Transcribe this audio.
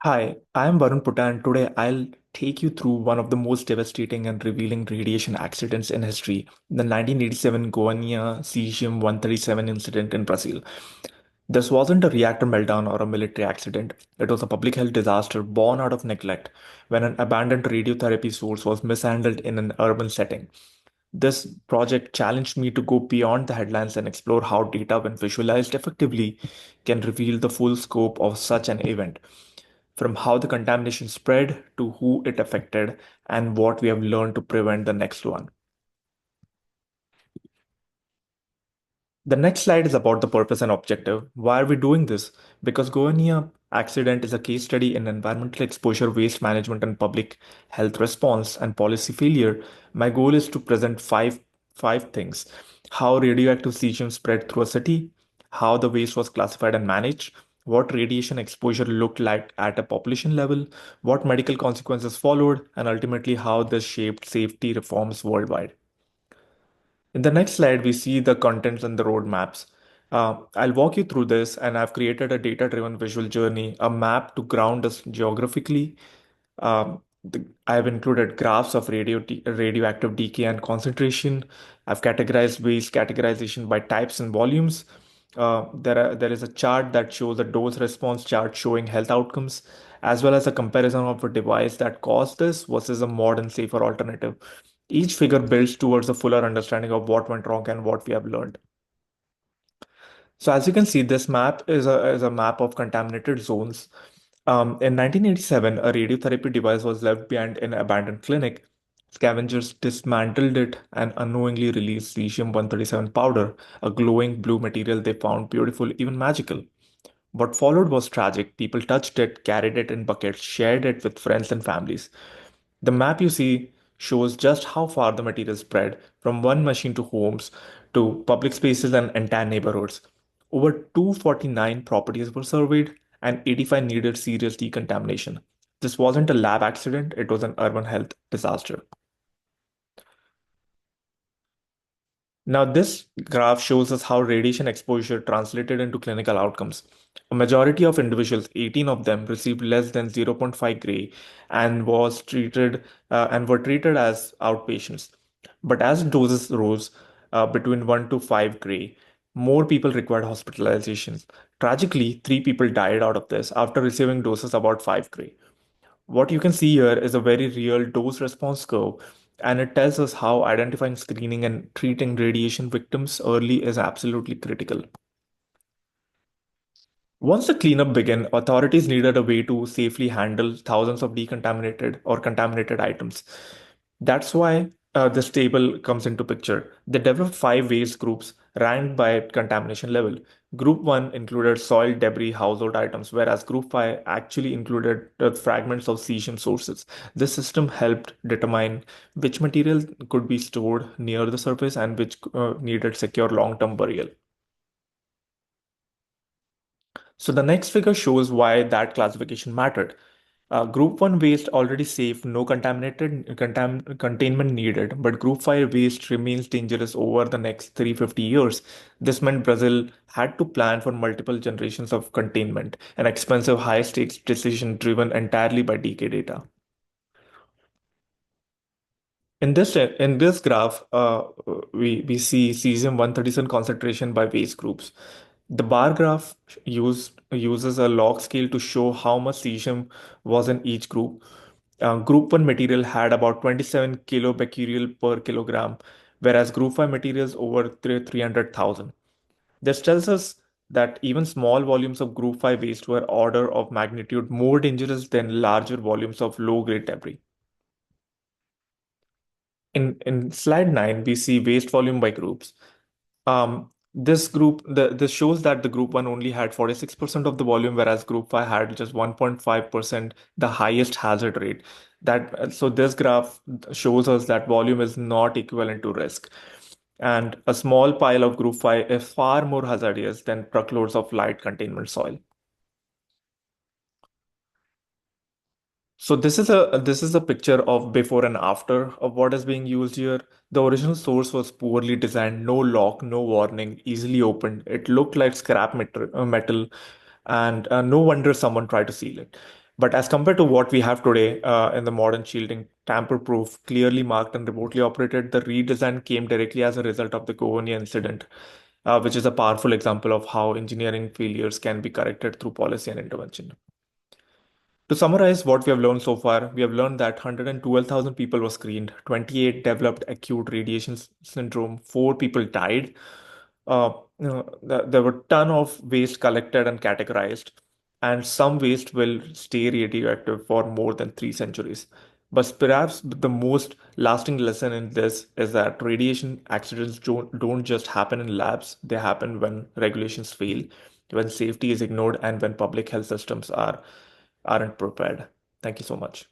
Hi, I am Varun Putta, and today I'll take you through one of the most devastating and revealing radiation accidents in history, the 1987 Goiânia Cesium-137 incident in Brazil. This wasn't a reactor meltdown or a military accident. It was a public health disaster born out of neglect when an abandoned radiotherapy source was mishandled in an urban setting. This project challenged me to go beyond the headlines and explore how data, when visualized effectively, can reveal the full scope of such an event, from how the contamination spread to who it affected and what we have learned to prevent the next one. The next slide is about the purpose and objective. Why are we doing this? Because Goiânia accident is a case study in environmental exposure, waste management, and public health response and policy failure. My goal is to present five things: how radioactive cesium spread through a city, how the waste was classified and managed, what radiation exposure looked like at a population level, what medical consequences followed, and ultimately how this shaped safety reforms worldwide. In the next slide, we see the contents and the roadmaps. I'll walk you through this, and I've created a data-driven visual journey, a map to ground us geographically. I've included graphs of radioactive decay and concentration. I've categorized waste categorization by types and volumes. There is a chart that shows a dose response chart showing health outcomes, as well as a comparison of a device that caused this versus a modern, safer alternative. Each figure builds towards a fuller understanding of what went wrong and what we have learned. So as you can see, this map is a map of contaminated zones. In 1987, a radiotherapy device was left behind in an abandoned clinic. Scavengers dismantled it and unknowingly released cesium-137 powder, a glowing blue material they found beautiful, even magical. What followed was tragic. People touched it, carried it in buckets, shared it with friends and families. The map you see shows just how far the material spread from one machine to homes to public spaces and entire neighborhoods. Over 249 properties were surveyed and 85 needed serious decontamination. This wasn't a lab accident, it was an urban health disaster. Now, this graph shows us how radiation exposure translated into clinical outcomes. A majority of individuals, 18 of them, received less than zero point 0.5 gray and was treated and were treated as outpatients. But as doses rose between 1 to 5 gray, more people required hospitalizations. Tragically, 3 people died out of this after receiving doses about 5 gray. What you can see here is a very real dose response curve, and it tells us how identifying, screening, and treating radiation victims early is absolutely critical. Once the cleanup began, authorities needed a way to safely handle thousands of decontaminated or contaminated items. That's why this table comes into picture. They developed five waste groups ranked by contamination level. Group 1 included soil, debris, household items, whereas Group 5 actually included fragments of cesium sources. This system helped determine which material could be stored near the surface and which needed secure long-term burial. So the next figure shows why that classification mattered. Group 1 waste already safe, no containment needed, but Group 5 waste remains dangerous over the next 350 years. This meant Brazil had to plan for multiple generations of containment, an expensive, high stakes decision driven entirely by decay data. In this graph, we see cesium-137 concentration by waste groups. The bar graph uses a log scale to show how much cesium was in each group. Group 1 material had about 27 kilobecquerel per kilogram, whereas Group 5 materials over 300,000. This tells us that even small volumes of Group 5 waste were order of magnitude more dangerous than larger volumes of low-grade debris. In slide 9, we see waste volume by groups. This shows that the group 1 only had 46% of the volume, whereas group 5 had just 1.5%, the highest hazard rate. So this graph shows us that volume is not equivalent to risk. And a small pile of group 5 is far more hazardous than truckloads of light containment soil. So this is a picture of before and after of what is being used here. The original source was poorly designed, no lock, no warning, easily opened. It looked like scrap metal, and no wonder someone tried to seal it. But as compared to what we have today in the modern shielding, tamper-proof, clearly marked and remotely operated, the redesign came directly as a result of the Goiânia incident, which is a powerful example of how engineering failures can be corrected through policy and intervention. To summarize what we have learned so far, we have learned that 112,000 people were screened, 28 developed acute radiation syndrome, 4 people died. There were ton of waste collected and categorized, and some waste will stay radioactive for more than 3 centuries. But perhaps the most lasting lesson in this is that radiation accidents don't just happen in labs, they happen when regulations fail, when safety is ignored, and when public health systems aren't prepared. Thank you so much.